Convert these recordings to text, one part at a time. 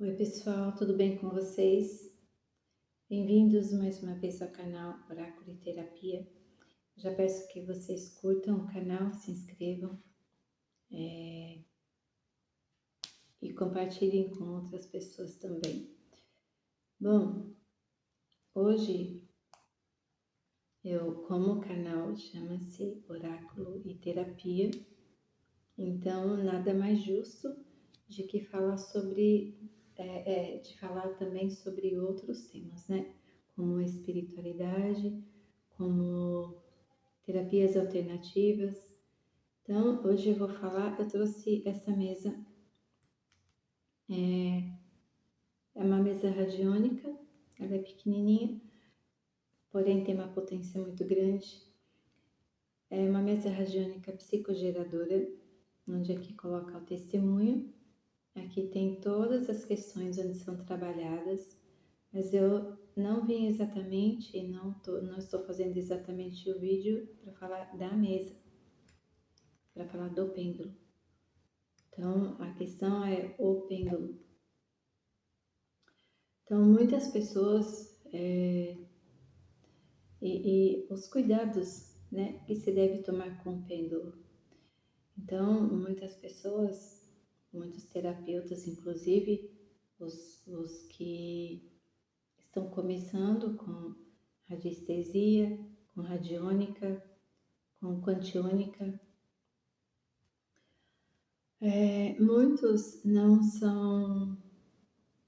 Oi, pessoal, tudo bem com vocês? Bem-vindos mais uma vez ao canal Oráculo e Terapia. Já peço que vocês curtam o canal, se inscrevam e compartilhem com outras pessoas também. Bom, hoje como o canal chama-se Oráculo e Terapia, então nada mais justo de que falar de falar também sobre outros temas, né? Como espiritualidade, como terapias alternativas. Então, hoje eu trouxe essa mesa, é uma mesa radiônica, ela é pequenininha, porém tem uma potência muito grande. É uma mesa radiônica psicogeradora, onde aqui coloca o testemunho. Aqui tem todas as questões onde são trabalhadas, mas eu não vim exatamente e não estou fazendo exatamente o vídeo para falar da mesa, para falar do pêndulo. Então, a questão é o pêndulo. Então, muitas pessoas e os cuidados, né, que se deve tomar com o pêndulo. Então, muitas pessoas, muitos terapeutas, inclusive os que estão começando com radiestesia, com radiônica, com quantiônica, muitos não são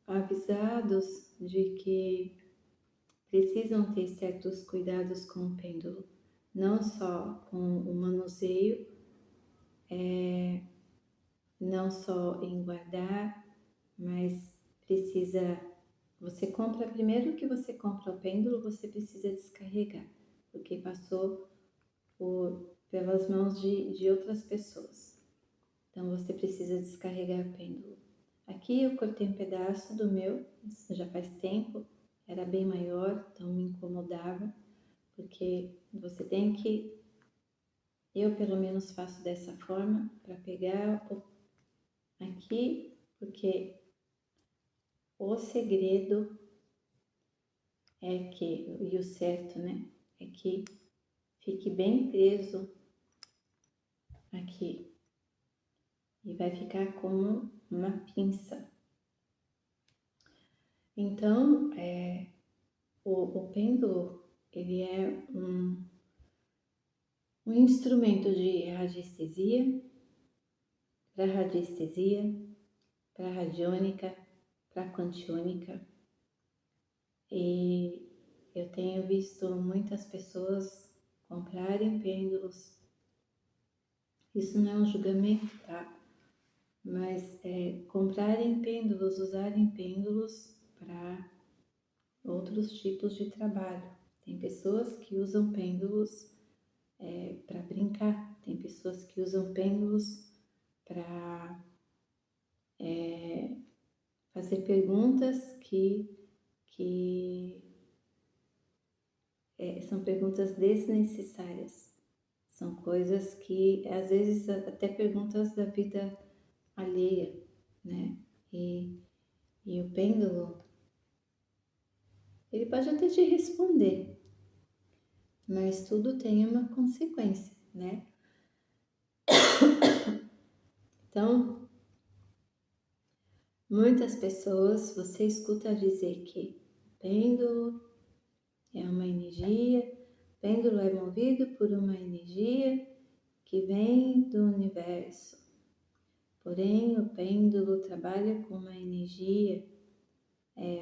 avisados de que precisam ter certos cuidados com o pêndulo, não só com o manuseio, não só em guardar, mas primeiro que você compra o pêndulo, você precisa descarregar, porque passou pelas mãos de outras pessoas. Então você precisa descarregar o pêndulo. Aqui eu cortei um pedaço do meu, isso já faz tempo, era bem maior, então me incomodava, porque você tem que, eu pelo menos faço dessa forma, para pegar aqui, porque o segredo e o certo, né, é que fique bem preso aqui e vai ficar como uma pinça. Então, o pêndulo, ele é um instrumento de radiestesia, para radiônica, para quantiônica. E eu tenho visto muitas pessoas comprarem pêndulos. Isso não é um julgamento, tá? Mas comprarem pêndulos, usarem pêndulos para outros tipos de trabalho. Tem pessoas que usam pêndulos para brincar, tem pessoas que usam pêndulos para fazer perguntas que são perguntas desnecessárias. São coisas que, às vezes, até perguntas da vida alheia, né? E o pêndulo, ele pode até te responder, mas tudo tem uma consequência, né? Então, muitas pessoas, você escuta dizer que pêndulo é uma energia, pêndulo é movido por uma energia que vem do universo. Porém, o pêndulo trabalha com uma energia,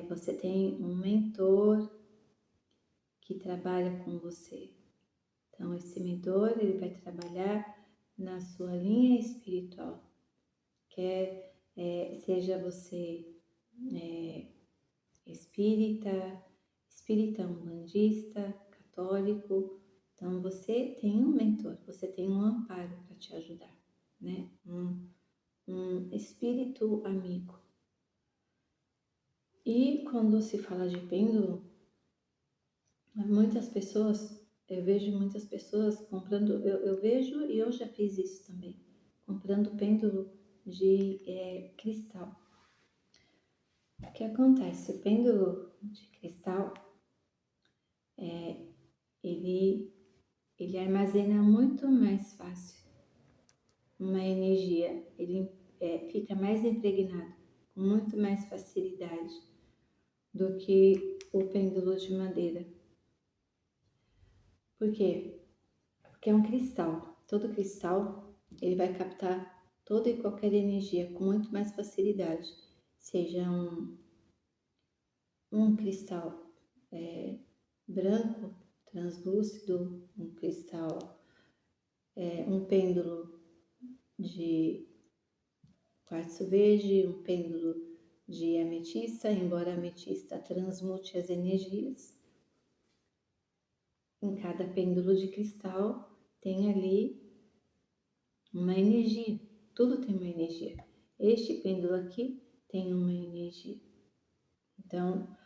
você tem um mentor que trabalha com você. Então, esse mentor, ele vai trabalhar na sua linha espiritual, seja você espírita umbandista, católico. Então, você tem um mentor, você tem um amparo para te ajudar, né? Um espírito amigo. E quando se fala de pêndulo, eu vejo muitas pessoas comprando, eu vejo e eu já fiz isso também, comprando pêndulo de cristal. O que acontece? O pêndulo de cristal, ele armazena muito mais fácil uma energia, ele fica mais impregnado, com muito mais facilidade do que o pêndulo de madeira. Por quê? Porque é um cristal. Todo cristal, ele vai captar toda e qualquer energia com muito mais facilidade. Seja um cristal branco, translúcido, um cristal, um pêndulo de quartzo verde, um pêndulo de ametista, embora a ametista transmute as energias. Em cada pêndulo de cristal tem ali uma energia, tudo tem uma energia. Este pêndulo aqui tem uma energia. Então,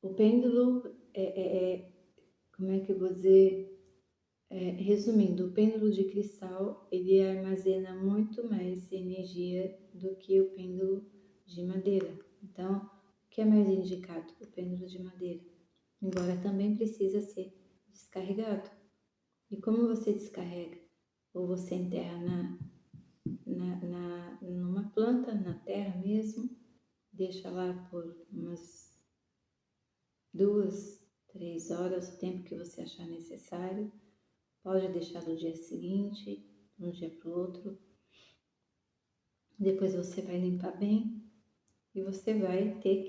o pêndulo como é que eu vou dizer? Resumindo, o pêndulo de cristal, ele armazena muito mais energia do que o pêndulo de madeira. Então, o que é mais indicado? O pêndulo de madeira, embora também precisa ser descarregado. E como você descarrega? Ou você enterra numa planta, na terra mesmo, deixa lá por umas 2, 3 horas, o tempo que você achar necessário. Pode deixar no dia seguinte, de um dia para o outro. Depois você vai limpar bem e você vai ter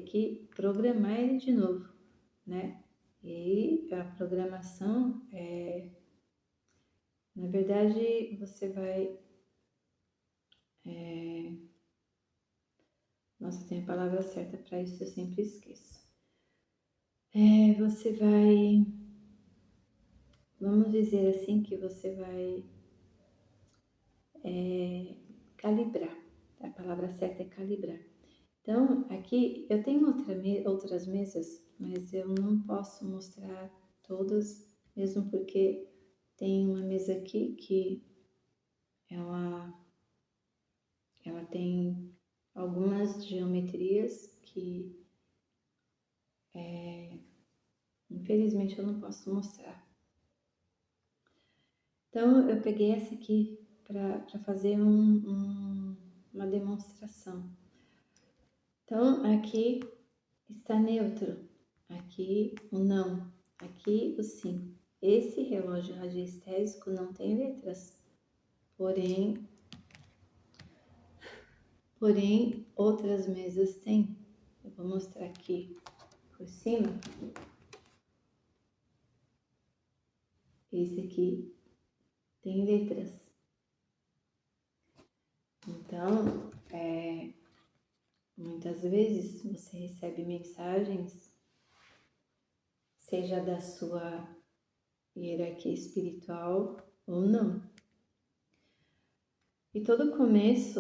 que programar ele de novo, né? E a programação na verdade, você vai... Nossa, tem a palavra certa para isso, eu sempre esqueço. Você vai... Vamos dizer assim que você vai calibrar. A palavra certa é calibrar. Então, aqui eu tenho outras mesas, mas eu não posso mostrar todas, mesmo porque tem uma mesa aqui que ela tem algumas geometrias que infelizmente eu não posso mostrar. Então eu peguei essa aqui para fazer uma demonstração. Então aqui está neutro, aqui o não, aqui o sim. Esse relógio radiestésico não tem letras, porém outras mesas têm. Eu vou mostrar aqui por cima. Esse aqui tem letras. Então, muitas vezes você recebe mensagens, seja da sua hierarquia espiritual ou não. E todo começo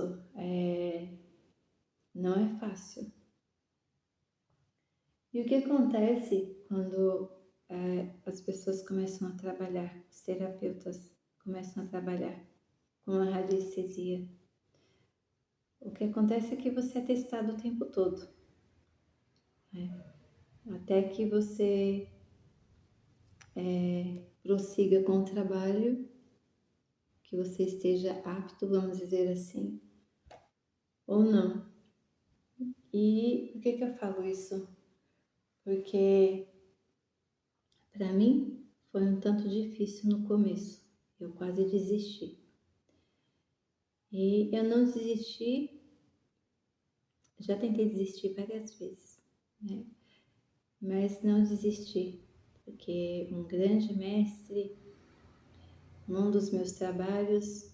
não é fácil. E o que acontece quando as pessoas começam a trabalhar, os terapeutas começam a trabalhar com a radiestesia? O que acontece é que você é testado o tempo todo, até que você prossiga com o trabalho, que você esteja apto, vamos dizer assim, ou não. E por que eu falo isso? Porque para mim foi um tanto difícil no começo, eu quase desisti. E eu não desisti, já tentei desistir várias vezes, né? Mas não desisti, porque um grande mestre, num dos meus trabalhos,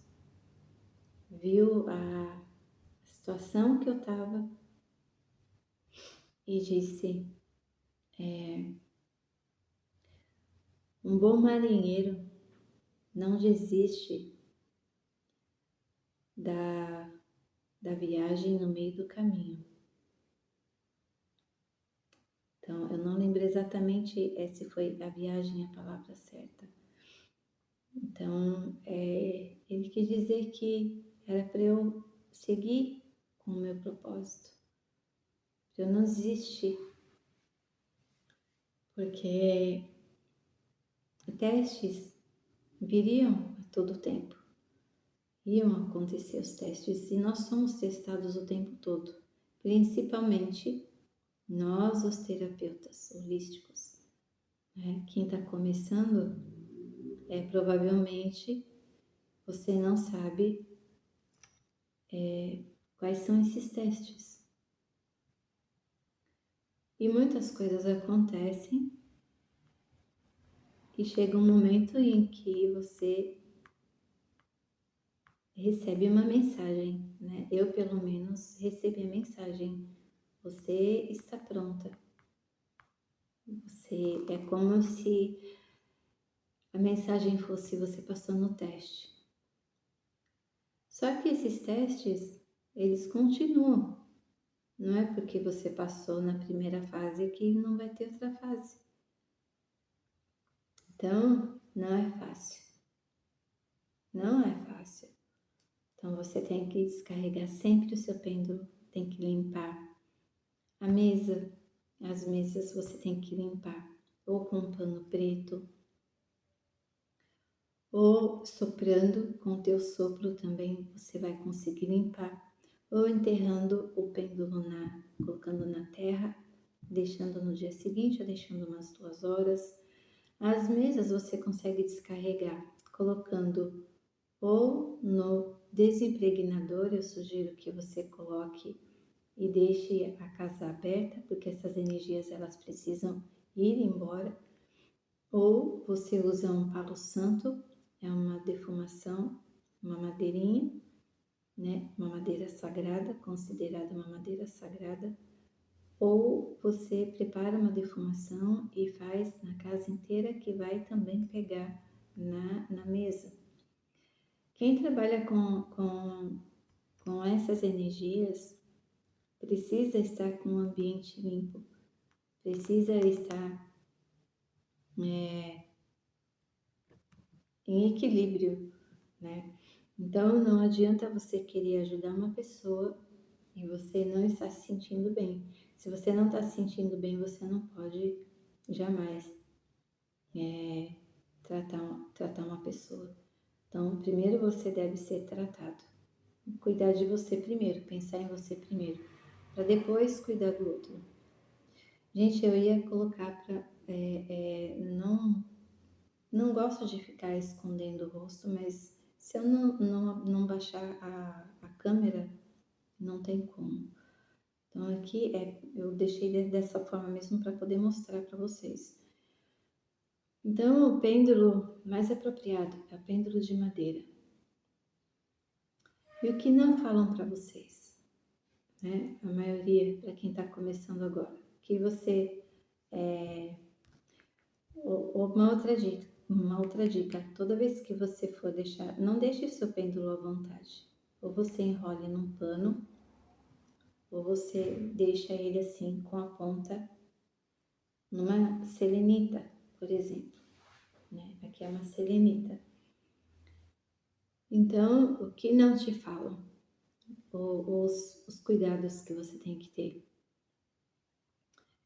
viu a situação que eu estava e disse: um bom marinheiro não desiste da viagem no meio do caminho. Então, eu não lembro exatamente se foi a viagem a palavra certa. Então, ele quis dizer que era para eu seguir com o meu propósito, para eu não desistir, porque testes viriam a todo tempo, iam acontecer os testes e nós somos testados o tempo todo, principalmente nós, os terapeutas holísticos, né? Quem está começando, provavelmente você não sabe quais são esses testes. E muitas coisas acontecem e chega um momento em que você recebe uma mensagem, né? Eu, pelo menos, recebi a mensagem. Você está pronta. É como se a mensagem fosse: você passou no teste. Só que esses testes, eles continuam. Não é porque você passou na primeira fase que não vai ter outra fase. Então, não é fácil. Não é fácil. Então, você tem que descarregar sempre o seu pêndulo, tem que limpar a mesa. As mesas você tem que limpar ou com um pano preto, ou soprando com o teu sopro também você vai conseguir limpar, ou enterrando o pêndulo colocando na terra, deixando no dia seguinte, ou deixando umas 2 horas. As mesas você consegue descarregar colocando ou no desimpregnador, eu sugiro que você coloque e deixe a casa aberta, porque essas energias elas precisam ir embora, ou você usa um palo santo, é uma defumação, uma madeirinha, né? Uma madeira sagrada, considerada uma madeira sagrada, ou você prepara uma defumação e faz na casa inteira, que vai também pegar na mesa. Quem trabalha com essas energias precisa estar com o ambiente limpo, precisa estar em equilíbrio, né? Então não adianta você querer ajudar uma pessoa e você não está se sentindo bem. Se você não está se sentindo bem, você não pode jamais tratar uma pessoa. Então, primeiro você deve ser tratado. Cuidar de você primeiro, pensar em você primeiro, para depois cuidar do outro. Gente, eu ia colocar para... não gosto de ficar escondendo o rosto, mas se eu não baixar a câmera, não tem como. Então aqui eu deixei dessa forma mesmo para poder mostrar para vocês. Então o pêndulo mais apropriado é o pêndulo de madeira. E o que não falam para vocês, né? A maioria, para quem está começando agora, que você uma outra dica, toda vez que você for deixar, não deixe o seu pêndulo à vontade. Ou você enrole num pano, ou você deixa ele assim com a ponta numa selenita, por exemplo, né? Aqui é uma selenita. Então, o que não te falam? Os cuidados que você tem que ter.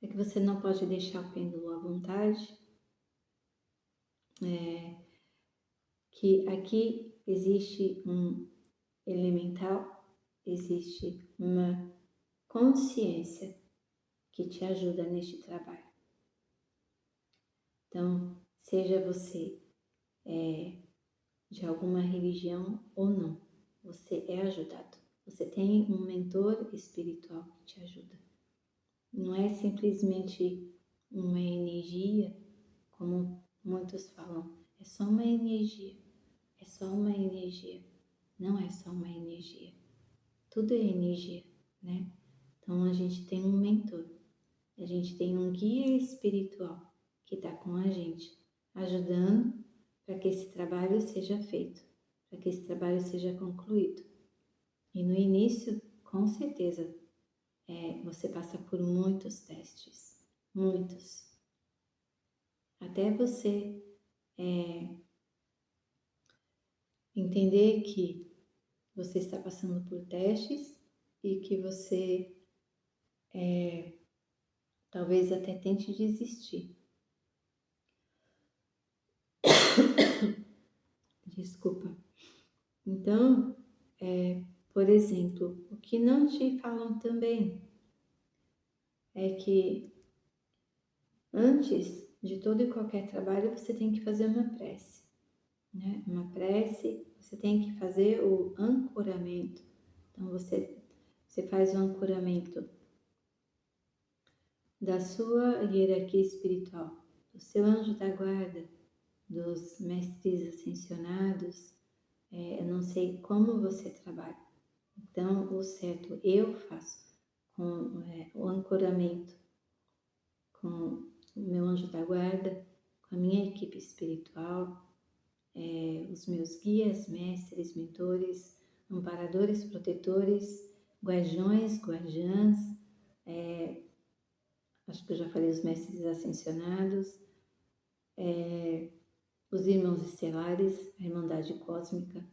É que você não pode deixar o pêndulo à vontade, que aqui existe um elemental, existe uma consciência que te ajuda neste trabalho. Então, seja você de alguma religião ou não, você é ajudado. Você tem um mentor espiritual que te ajuda. Não é simplesmente uma energia, como muitos falam. É só uma energia. É só uma energia. Não é só uma energia. Tudo é energia, né? Então a gente tem um mentor. A gente tem um guia espiritual que está com a gente, ajudando para que esse trabalho seja feito, para que esse trabalho seja concluído. E no início, com certeza, você passa por muitos testes, muitos. Até você Entender que você está passando por testes e que você talvez até tente desistir. Desculpa. Então, por exemplo, o que não te falam também é que antes de todo e qualquer trabalho você tem que fazer uma prece, né? Uma prece, você tem que fazer o ancoramento. Então você faz o ancoramento da sua hierarquia espiritual, do seu anjo da guarda, dos mestres ascensionados. Eu não sei como você trabalha. Então, o certo eu faço com o ancoramento, com o meu anjo da guarda, com a minha equipe espiritual, os meus guias, mestres, mentores, amparadores, protetores, guardiões, guardiãs, acho que eu já falei os mestres ascensionados, os irmãos estelares, a Irmandade Cósmica,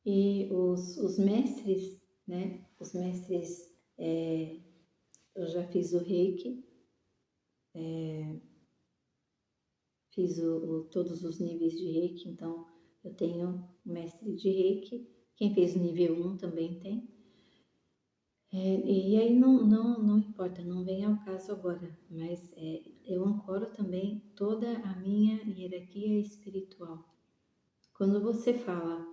e os mestres, né? Os mestres, eu já fiz o Reiki, fiz todos os níveis de Reiki, então eu tenho mestre de Reiki, quem fez o nível 1 também tem. E aí não importa, não vem ao caso agora, mas eu ancoro também toda a minha hierarquia espiritual. Quando você fala,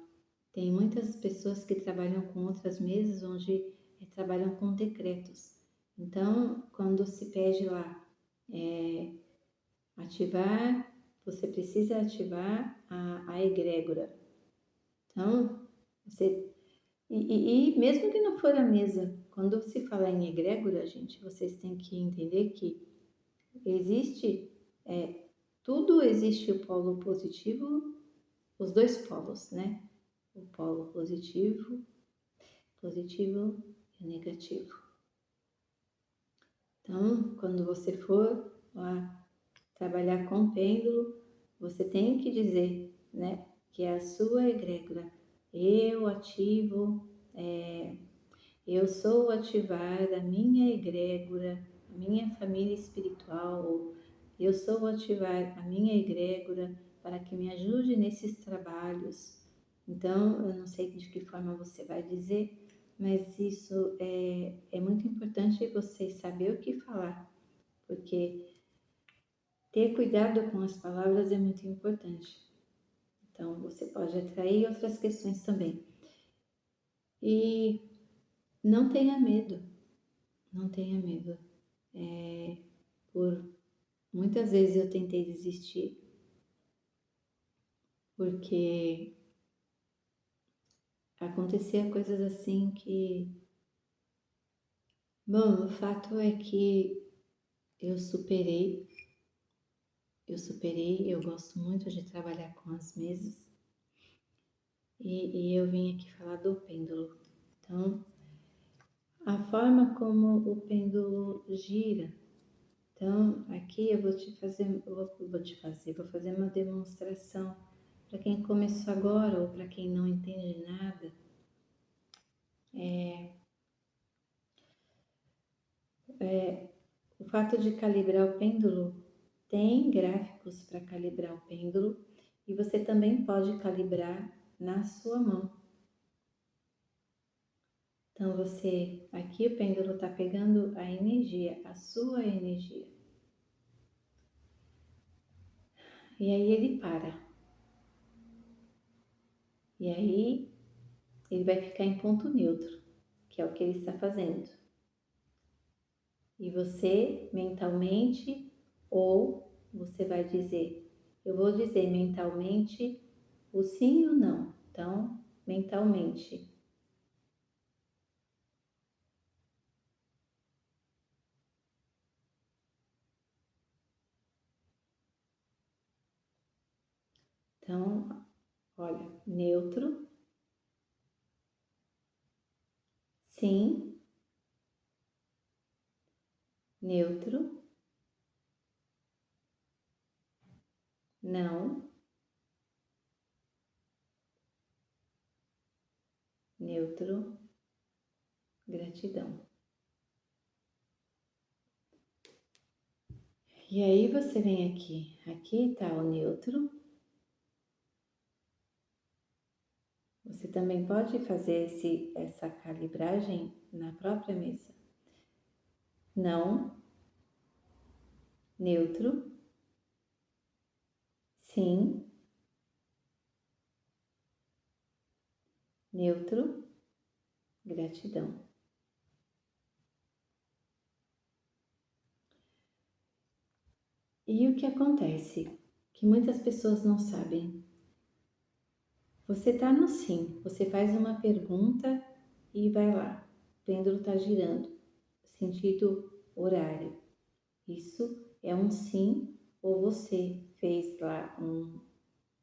tem muitas pessoas que trabalham com outras mesas onde trabalham com decretos. Então, quando se pede lá ativar, você precisa ativar a egrégora. Então, e mesmo que não for a mesa, quando se fala em egrégora, gente, vocês têm que entender que existe, tudo existe o polo positivo, os dois polos, né? O polo positivo e negativo. Então, quando você for lá trabalhar com pêndulo, você tem que dizer, né, que é a sua egrégora. Eu ativo, eu sou ativar a minha egrégora, a minha família espiritual, ou eu sou ativar a minha egrégora para que me ajude nesses trabalhos. Então, eu não sei de que forma você vai dizer, mas isso é muito importante você saber o que falar, porque ter cuidado com as palavras é muito importante. Então, você pode atrair outras questões também. E não tenha medo, não tenha medo. Por muitas vezes eu tentei desistir, porque acontecia coisas assim que... Bom, o fato é que eu superei, eu gosto muito de trabalhar com as mesas, e eu vim aqui falar do pêndulo. Então, a forma como o pêndulo gira. Então, aqui eu vou fazer uma demonstração para quem começou agora ou para quem não entende nada. O fato de calibrar o pêndulo, tem gráficos para calibrar o pêndulo e você também pode calibrar na sua mão. Então, aqui o pêndulo está pegando a energia, a sua energia. E aí ele para. E aí ele vai ficar em ponto neutro, que é o que ele está fazendo. E você mentalmente, ou você vai dizer, eu vou dizer mentalmente o sim e o não. Então, mentalmente. Então, olha, neutro, sim, neutro, não, neutro, gratidão. E aí você vem aqui. Aqui está o neutro. Você também pode fazer essa calibragem na própria mesa. Não, neutro, sim, neutro, gratidão. E o que acontece? Que muitas pessoas não sabem. Você está no sim, você faz uma pergunta e vai lá. O pêndulo está girando, sentido horário. Isso é um sim, ou você fez lá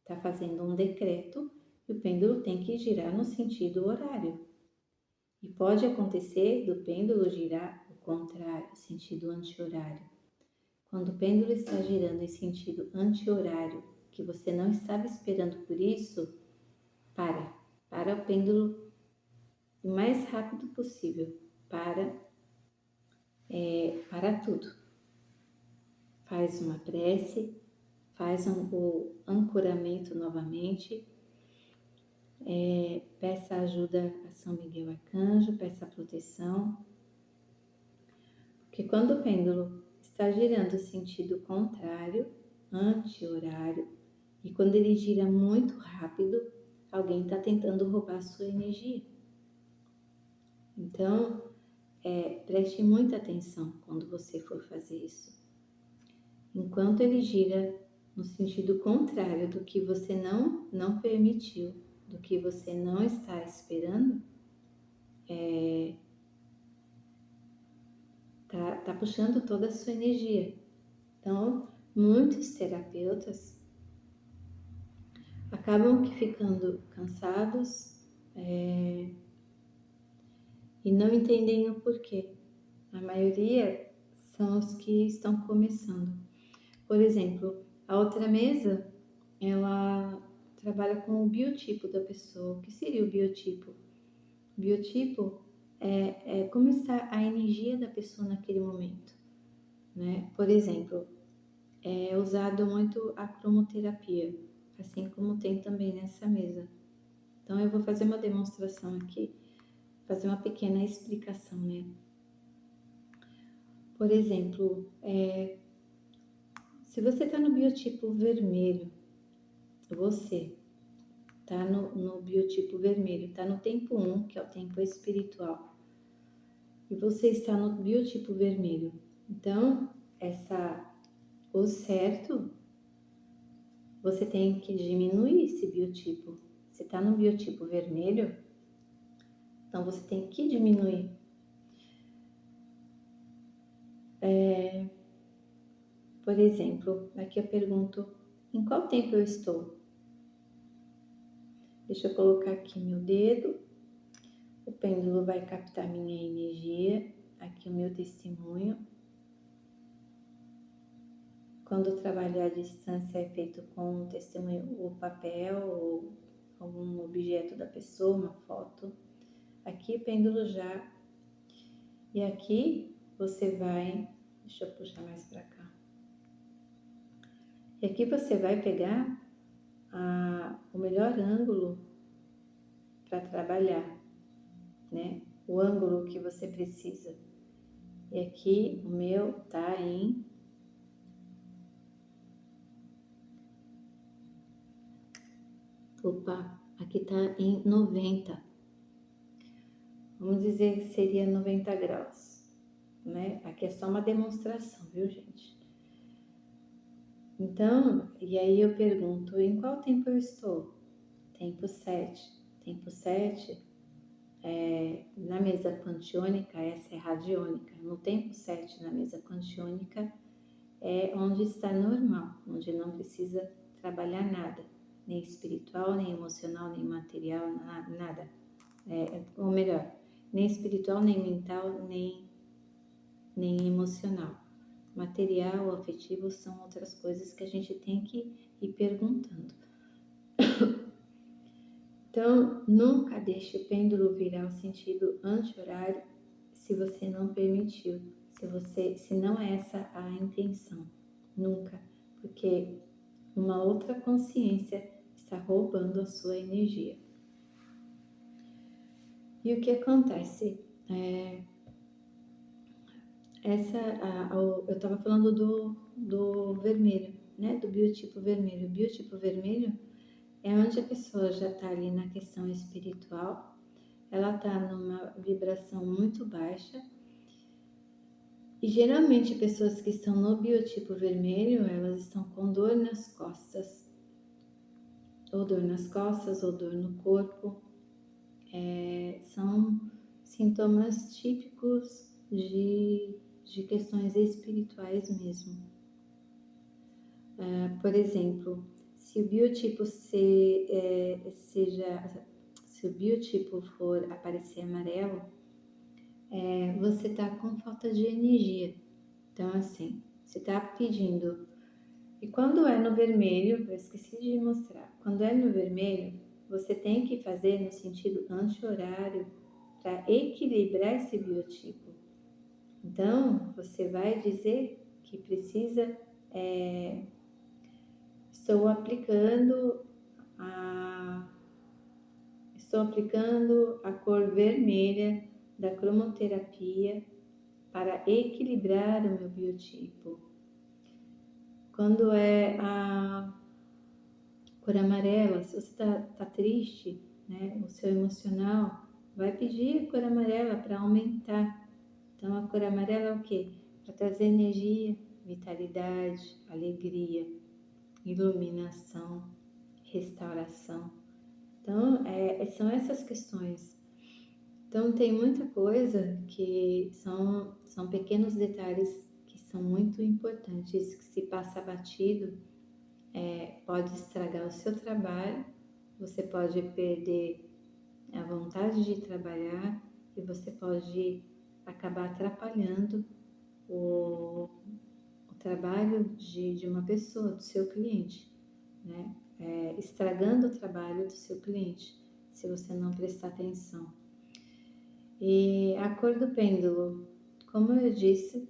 está fazendo um decreto e o pêndulo tem que girar no sentido horário. E pode acontecer do pêndulo girar o contrário, sentido anti-horário. Quando o pêndulo está girando em sentido anti-horário, que você não estava esperando por isso, para o pêndulo o mais rápido possível, para tudo. Faz uma prece, faz o ancoramento novamente, peça ajuda a São Miguel Arcanjo, peça proteção, porque quando o pêndulo está girando sentido contrário, anti-horário, e quando ele gira muito rápido, alguém está tentando roubar a sua energia. Então, preste muita atenção quando você for fazer isso. Enquanto ele gira no sentido contrário do que você não permitiu, do que você não está esperando, tá puxando toda a sua energia. Então, muitos terapeutas acabam ficando cansados e não entendem o porquê. A maioria são os que estão começando. Por exemplo, a outra mesa, ela trabalha com o biotipo da pessoa. O que seria o biotipo? O biotipo é como está a energia da pessoa naquele momento, né? Por exemplo, é usado muito a cromoterapia, assim como tem também nessa mesa. Então, eu vou fazer uma demonstração aqui, fazer uma pequena explicação, né? Por exemplo, se você está no biotipo vermelho, você está no biotipo vermelho, está no tempo 1, que é o tempo espiritual, e você está no biotipo vermelho. Então, o certo, você tem que diminuir esse biotipo. Você está no biotipo vermelho, então você tem que diminuir. Por exemplo, aqui eu pergunto, em qual tempo eu estou? Deixa eu colocar aqui meu dedo, o pêndulo vai captar minha energia, aqui o meu testemunho. Quando o trabalho à distância é feito com o testemunho, o papel ou algum objeto da pessoa, uma foto, aqui o pêndulo já, e aqui você vai, deixa eu puxar mais para cá, e aqui você vai pegar o melhor ângulo para trabalhar, né? O ângulo que você precisa. E aqui o meu tá em aqui tá em 90. Vamos dizer que seria 90 graus, né? Aqui é só uma demonstração, viu, gente? Então, e aí eu pergunto, em qual tempo eu estou? Tempo 7. Tempo 7, na mesa quantiônica, essa é radiônica. No tempo 7, na mesa quantiônica, é onde está normal, onde não precisa trabalhar nada, nem espiritual, nem emocional, nem material, nada. Ou melhor, nem espiritual, nem mental, nem emocional. Material, afetivo são outras coisas que a gente tem que ir perguntando. Então, nunca deixe o pêndulo virar o sentido anti-horário se você não permitiu, se não é essa a intenção. Nunca, porque uma outra consciência está roubando a sua energia. E o que acontece? Eu estava falando do vermelho, né? Do biotipo vermelho. O biotipo vermelho é onde a pessoa já está ali na questão espiritual, ela está numa vibração muito baixa. E geralmente pessoas que estão no biotipo vermelho, elas estão com dor nas costas, ou dor nas costas, ou dor no corpo. São sintomas típicos de questões espirituais mesmo. Por exemplo, se o biotipo se o biotipo for aparecer amarelo, você está com falta de energia. Então, assim, você está pedindo. E quando é no vermelho, eu esqueci de mostrar, quando é no vermelho, você tem que fazer no sentido anti-horário para equilibrar esse biotipo. Então, você vai dizer que precisa, estou aplicando a cor vermelha da cromoterapia para equilibrar o meu biotipo. Quando é a cor amarela, se você tá triste, né, o seu emocional, vai pedir a cor amarela para aumentar. Então, a cor amarela é o quê? Para trazer energia, vitalidade, alegria, iluminação, restauração. Então, são essas questões. Então, tem muita coisa que são pequenos detalhes que são muito importantes, que se passa batido, pode estragar o seu trabalho, você pode perder a vontade de trabalhar e você pode acabar atrapalhando o trabalho de uma pessoa, do seu cliente, né? Estragando o trabalho do seu cliente, se você não prestar atenção. E a cor do pêndulo, como eu disse,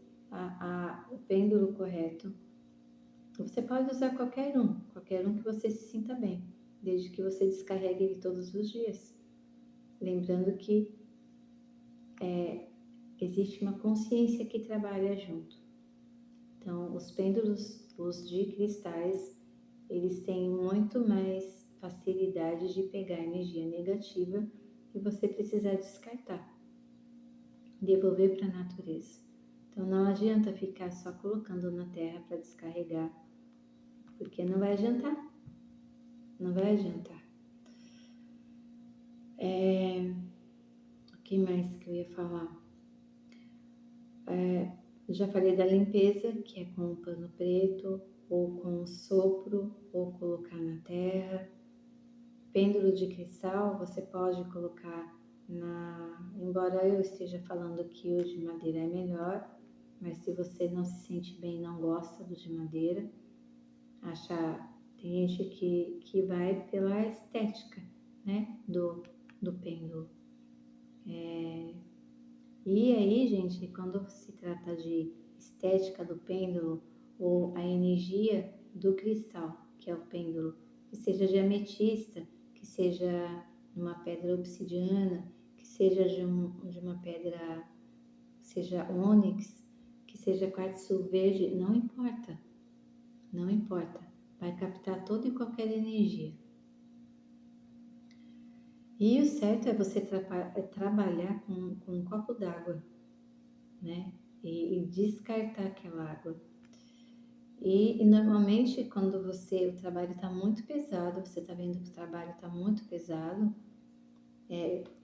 o pêndulo correto, você pode usar qualquer um que você se sinta bem, desde que você descarregue ele todos os dias. Lembrando que existe uma consciência que trabalha junto. Então, os pêndulos, os de cristais, eles têm muito mais facilidade de pegar energia negativa e você precisar descartar, devolver para a natureza. Então, não adianta ficar só colocando na terra para descarregar, porque não vai adiantar. Não vai adiantar. O que mais que eu ia falar? Já falei da limpeza, que é com o pano preto, ou com o sopro, ou colocar na terra. Pêndulo de cristal, você pode colocar embora eu esteja falando que o de madeira é melhor, mas se você não se sente bem, não gosta do de madeira, tem gente que vai pela estética, né, do pêndulo. E aí, gente, quando se trata de estética do pêndulo ou a energia do cristal, que é o pêndulo, que seja de ametista, que seja uma pedra obsidiana, que seja de uma pedra, seja ônix, que seja quartzo verde, não importa, não importa, vai captar toda e qualquer energia. E o certo é você trabalhar com um copo d'água, né? E descartar aquela água. E normalmente quando o trabalho está muito pesado, você está vendo que o trabalho está muito pesado.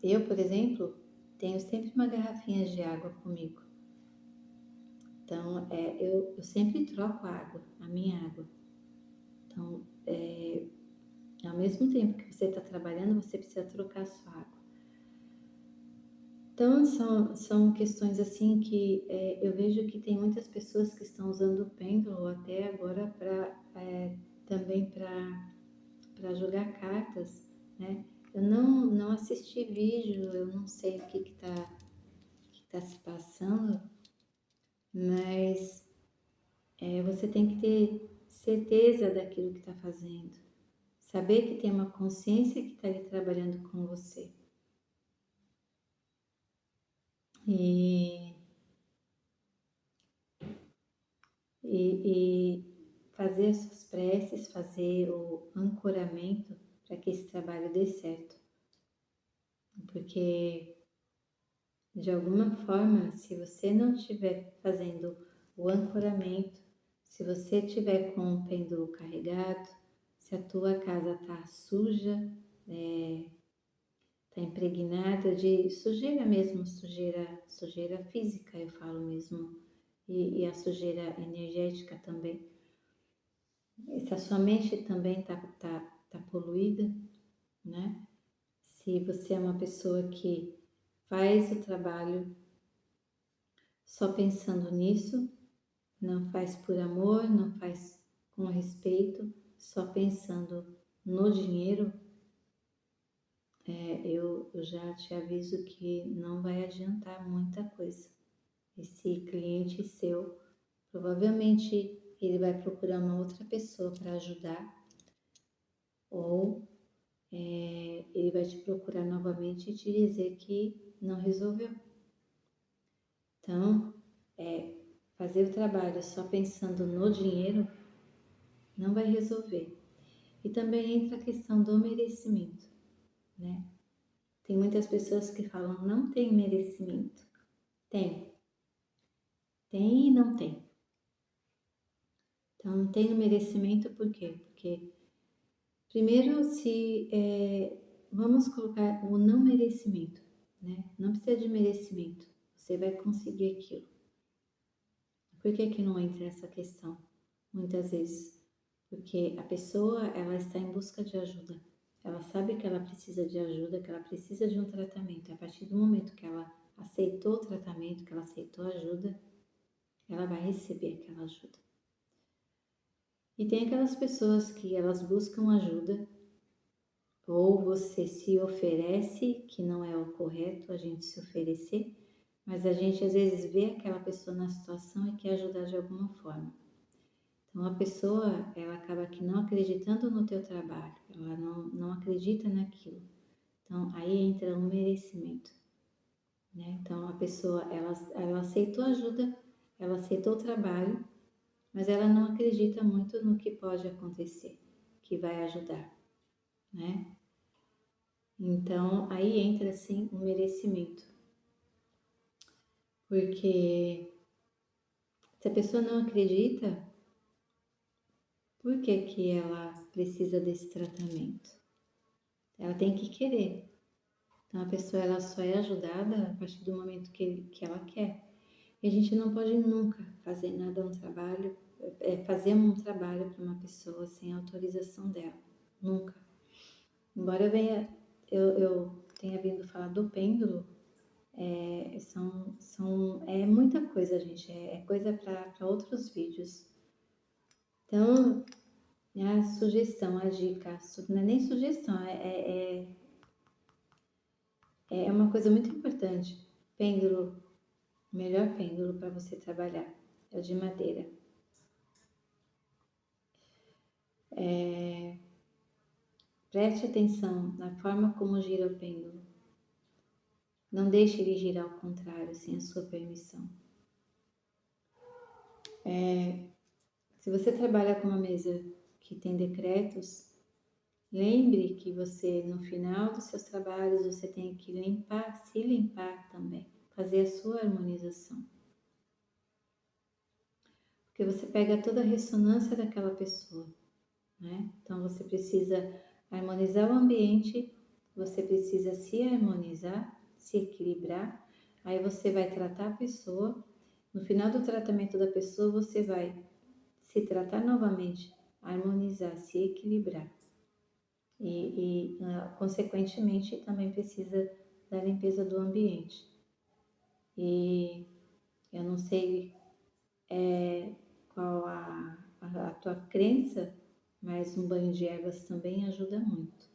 Eu, por exemplo, tenho sempre uma garrafinha de água comigo. Então, eu sempre troco a água, a minha água. Então, ao mesmo tempo que você está trabalhando, você precisa trocar a sua água. Então, são questões assim que eu vejo que tem muitas pessoas que estão usando o pêndulo até agora também para jogar cartas, né? Eu não assisti vídeo, eu não sei o que tá se passando, mas você tem que ter certeza daquilo que está fazendo. Saber que tem uma consciência que está ali trabalhando com você. E, e fazer as suas preces, fazer o ancoramento para que esse trabalho dê certo. Porque, de alguma forma, se você não estiver fazendo o ancoramento, se você estiver com o pêndulo carregado, se a tua casa está suja, está impregnada de sujeira mesmo, sujeira física, eu falo mesmo, e a sujeira energética também. Se a sua mente também tá poluída, né? Se você é uma pessoa que faz o trabalho só pensando nisso, não faz por amor, não faz com respeito, só pensando no dinheiro, eu já te aviso que não vai adiantar muita coisa. Esse cliente seu, provavelmente ele vai procurar uma outra pessoa para ajudar, ou ele vai te procurar novamente e te dizer que não resolveu. Então, fazer o trabalho só pensando no dinheiro não vai resolver. E também entra a questão do merecimento, né? Tem muitas pessoas que falam, não tem merecimento. Tem. Tem e não tem. Então, não tem o merecimento por quê? Porque, primeiro, vamos colocar o não merecimento, né? Não precisa de merecimento. Você vai conseguir aquilo. Por que não entra essa questão? Muitas vezes. Porque a pessoa, ela está em busca de ajuda. Ela sabe que ela precisa de ajuda, que ela precisa de um tratamento. A partir do momento que ela aceitou o tratamento, que ela aceitou a ajuda, ela vai receber aquela ajuda. E tem aquelas pessoas que elas buscam ajuda, ou você se oferece, que não é o correto a gente se oferecer, mas a gente às vezes vê aquela pessoa na situação e quer ajudar de alguma forma. Então a pessoa, ela acaba aqui não acreditando no teu trabalho, ela não acredita naquilo. Então aí entra o merecimento, né? Então a pessoa, ela aceitou ajuda, ela aceitou o trabalho, mas ela não acredita muito no que pode acontecer, que vai ajudar, né? Então aí entra sim o merecimento, porque se a pessoa não acredita, por que ela precisa desse tratamento? Ela tem que querer. Então a pessoa ela só é ajudada a partir do momento que ela quer. E a gente não pode nunca fazer nada, fazer um trabalho para uma pessoa sem autorização dela. Nunca. Embora eu tenha vindo falar do pêndulo, é muita coisa, gente. É coisa para outros vídeos. Então, a sugestão, a dica, não é nem sugestão, é uma coisa muito importante. Pêndulo, o melhor pêndulo para você trabalhar é o de madeira. Preste atenção na forma como gira o pêndulo. Não deixe ele girar ao contrário, sem a sua permissão. Se você trabalha com uma mesa que tem decretos, lembre que você, no final dos seus trabalhos, você tem que se limpar também, fazer a sua harmonização. Porque você pega toda a ressonância daquela pessoa, né? Então você precisa harmonizar o ambiente, você precisa se harmonizar, se equilibrar, aí você vai tratar a pessoa. No final do tratamento da pessoa, você vai se tratar novamente, harmonizar, se equilibrar. Consequentemente, também precisa da limpeza do ambiente. E eu não sei qual a tua crença, mas um banho de ervas também ajuda muito.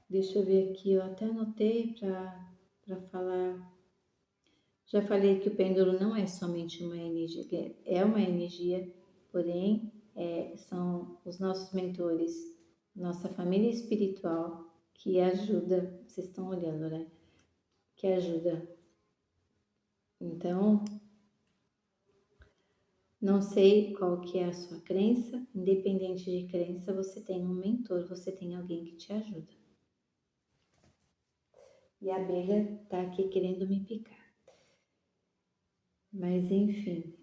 Deixa eu ver aqui, eu até anotei para falar. Já falei que o pêndulo não é somente uma energia, é uma energia, porém são os nossos mentores, nossa família espiritual que ajuda, vocês estão olhando, né? Que ajuda. Então, não sei qual que é a sua crença, independente de crença, você tem um mentor, você tem alguém que te ajuda. E a abelha tá aqui querendo me picar. Mas enfim,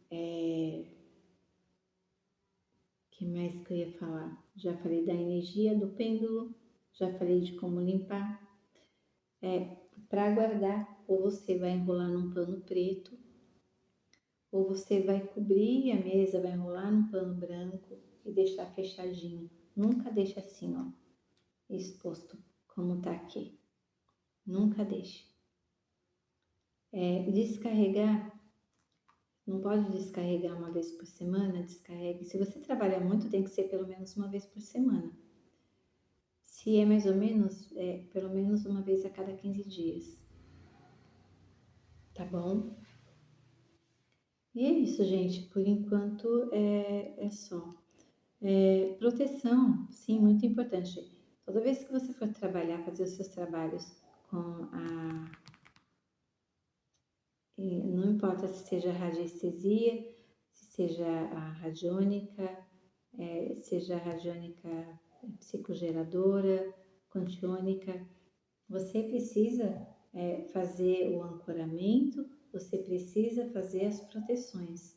que mais que eu ia falar? Já falei da energia do pêndulo, já falei de como limpar. Para guardar, ou você vai enrolar num pano preto, ou você vai cobrir a mesa, vai enrolar num pano branco e deixar fechadinho. Nunca deixa assim, ó, exposto, como tá aqui. Nunca deixe. Descarregar, não pode descarregar uma vez por semana, descarregue. Se você trabalha muito, tem que ser pelo menos uma vez por semana. Se é mais ou menos, pelo menos uma vez a cada 15 dias. Tá bom? E é isso, gente. Por enquanto é só. Proteção, sim, muito importante. Toda vez que você for trabalhar, fazer os seus trabalhos com não importa se seja radiestesia, se seja a radiônica, seja a radiônica psicogeradora, quantiônica, você precisa fazer o ancoramento, você precisa fazer as proteções.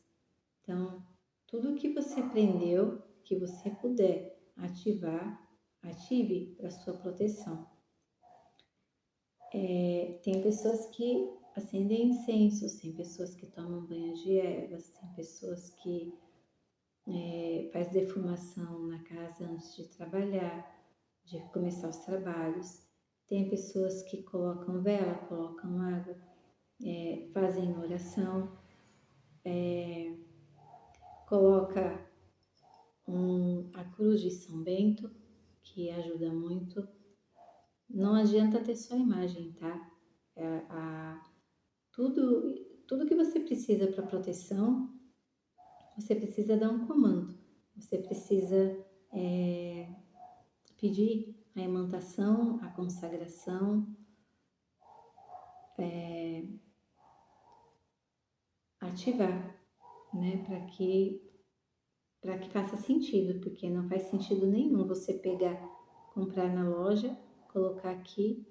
Então, tudo que você aprendeu, que você puder ativar, ative para sua proteção. Tem pessoas que acendem incensos, tem pessoas que tomam banho de ervas, tem pessoas que faz defumação na casa antes de trabalhar, de começar os trabalhos. Tem pessoas que colocam vela, colocam água, fazem oração, coloca a cruz de São Bento, que ajuda muito. Não adianta ter só imagem, tá? Tudo que você precisa para proteção, você precisa dar um comando. Você precisa pedir a imantação, a consagração, ativar, né? Para que faça sentido, porque não faz sentido nenhum você pegar, comprar na loja, colocar aqui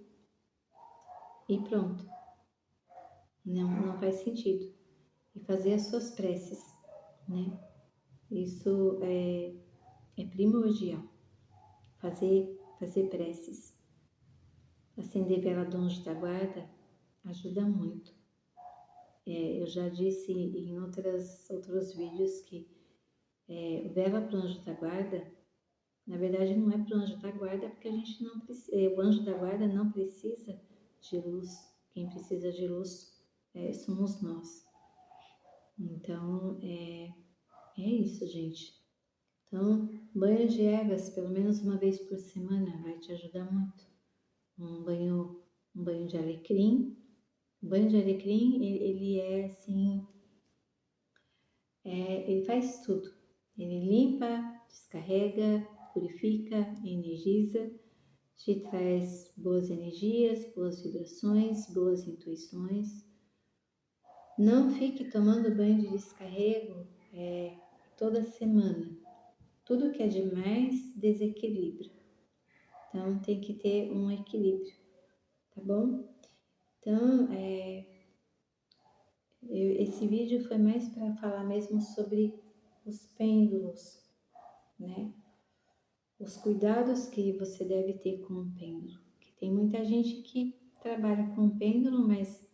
e pronto. Não faz sentido. E fazer as suas preces, né? Isso é primordial. Fazer preces. Acender vela do anjo da guarda ajuda muito. Eu já disse em outros vídeos que vela para o anjo da guarda, na verdade não é para o anjo da guarda, porque a gente não precisa, o anjo da guarda não precisa de luz. Quem precisa de luz somos nós. Então, é isso, gente. Então, banho de ervas, pelo menos uma vez por semana, vai te ajudar muito. Um banho de alecrim. O banho de alecrim, ele é assim, ele faz tudo. Ele limpa, descarrega, purifica, energiza, te traz boas energias, boas vibrações, boas intuições. Não fique tomando banho de descarrego toda semana. Tudo que é demais desequilibra. Então tem que ter um equilíbrio, tá bom? Então, esse vídeo foi mais para falar mesmo sobre os pêndulos, né? Os cuidados que você deve ter com o pêndulo. Que tem muita gente que trabalha com o pêndulo, mas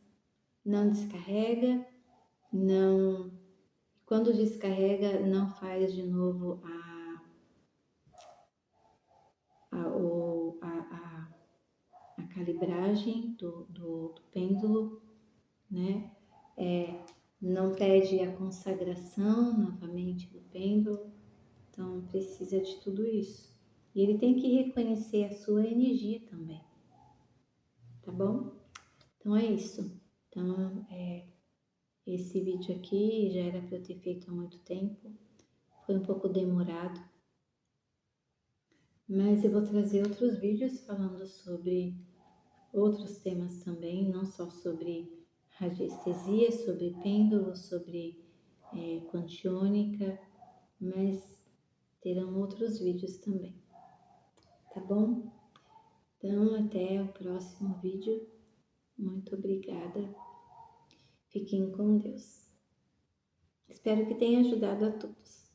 não descarrega, não. Quando descarrega, não faz de novo a calibragem do pêndulo, né? Não pede a consagração novamente do pêndulo. então precisa de tudo isso. E ele tem que reconhecer a sua energia também, tá bom? Então é isso. Então, esse vídeo aqui já era para eu ter feito há muito tempo, foi um pouco demorado, mas eu vou trazer outros vídeos falando sobre outros temas também, não só sobre radiestesia, sobre pêndulo, sobre quantiônica, mas terão outros vídeos também, tá bom? Então, até o próximo vídeo. Muito obrigada. Fiquem com Deus. Espero que tenha ajudado a todos.